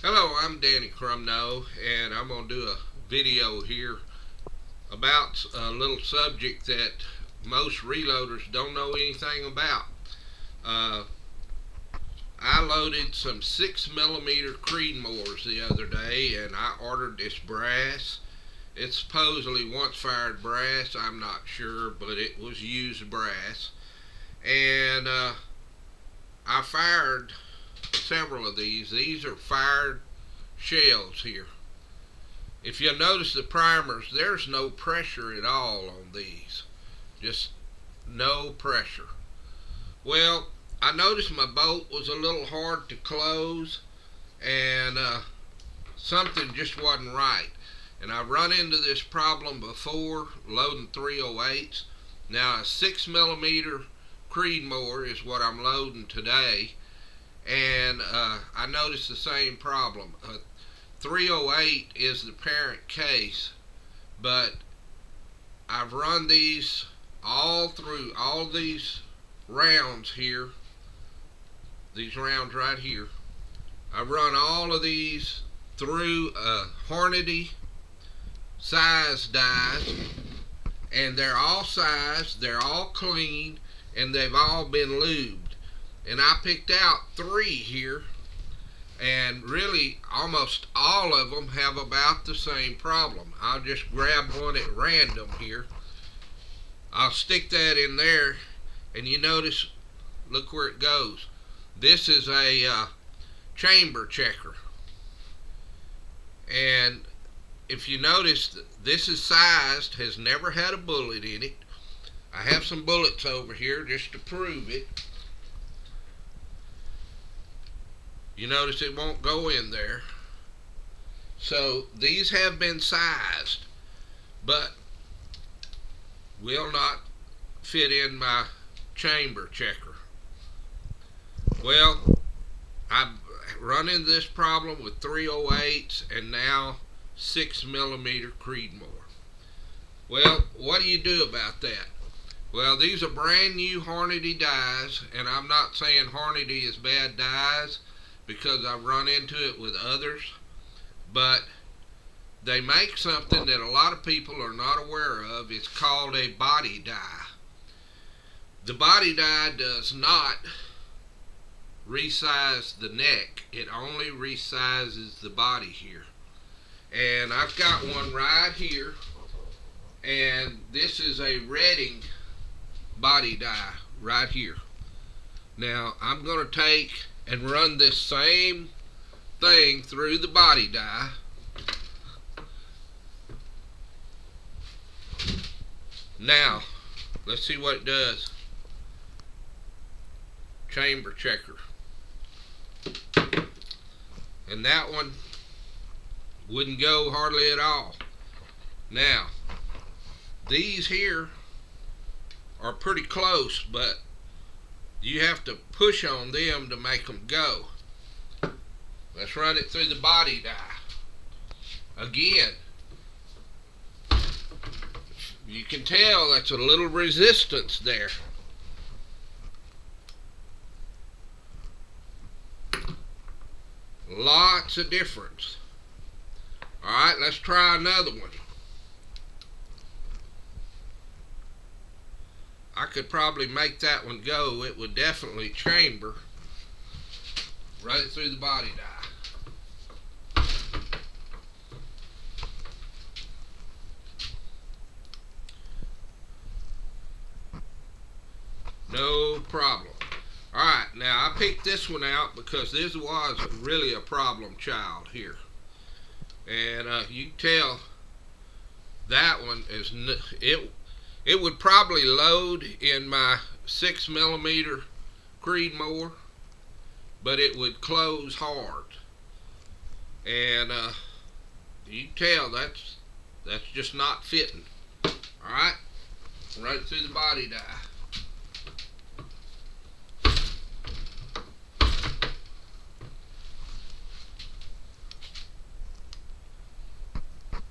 Hello, I'm Danny Crumno, and I'm going to do a video here about a little subject that most reloaders don't know anything about. Uh, I loaded some 6mm Creedmoors the other day, and I ordered this brass. It's supposedly once fired brass, I'm not sure, but it was used brass. And I fired several of these. These are fired shells here. If you'll notice the primers, there's no pressure at all on these. Just no pressure. Well, I noticed my bolt was a little hard to close, and something just wasn't right. And I've run into this problem before loading 308s. Now a 6mm Creedmoor is what I'm loading today, and I noticed the same problem. 308 is the parent case, but I've run these all through all these rounds here, these rounds right here. I've run all of these through Hornady size dies, and they're all sized, they're all clean, and they've all been lubed. And I picked out 3 here, and really almost all of them have about the same problem. I'll just grab one at random here. I'll stick that in there, and you notice, look where it goes. This is a chamber checker, and if you notice, this is sized, has never had a bullet in it. I have some bullets over here just to prove it. You notice it won't go in there. So these have been sized, but will not fit in my chamber checker. Well, I've run into this problem with 308s and now 6mm Creedmoor. Well, what do you do about that? Well, these are brand new Hornady dies, and I'm not saying Hornady is bad dies because I've run into it with others, but they make something that a lot of people are not aware of. It's called a body die. The body die does not resize the neck, it only resizes the body here. And I've got one right here, and this is a Redding body die right here. Now I'm going to take and run this same thing through the body die. Now let's see what it does. Chamber checker, and that one wouldn't go hardly at all. Now these here are pretty close, but you have to push on them to make them go. Let's run it through the body die. Again, you can tell that's a little resistance there. Lots of difference. Alright, let's try another one. I could probably make that one go. It would definitely chamber right through the body die. No problem. Alright, now I picked this one out because this was really a problem child here. And you can tell that one is, it would probably load in my 6mm Creedmoor, but it would close hard. And you can tell that's just not fitting. Alright, right through the body die.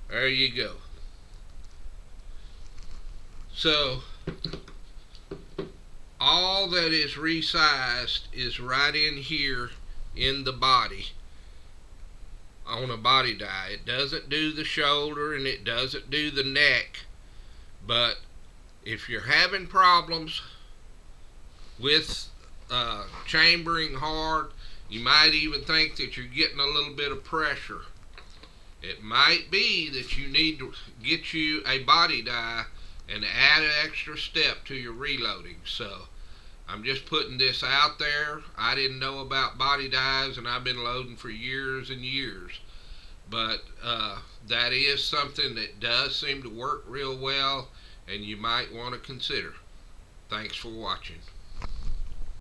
There you go. So all that is resized is right in here in the body. on a body die. It doesn't do the shoulder and it doesn't do the neck. But if you're having problems with chambering hard, you might even think that you're getting a little bit of pressure. It might be that you need to get you a body die and add an extra step to your reloading. So I'm just putting this out there. I didn't know about body dies, and I've been loading for years and years. But that is something that does seem to work real well, and you might want to consider. Thanks for watching.